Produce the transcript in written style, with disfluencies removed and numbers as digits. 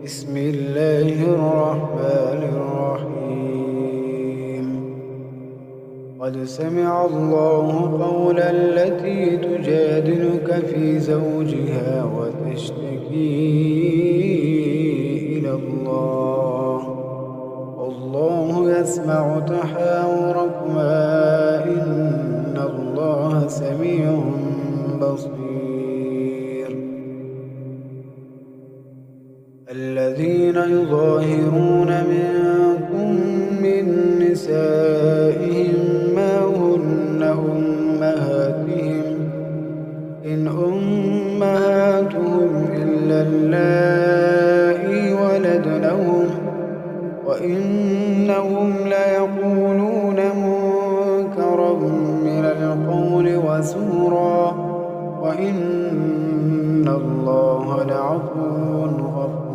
بسم الله الرحمن الرحيم. قد سمع الله قول التي تجادلك في زوجها وتشتكي إلى الله والله يسمع تحاوركما إن الله سميع بصير. الذين يظاهرون منكم من نسائهم ما هن أمهاتهم إن أمهاتهم إلا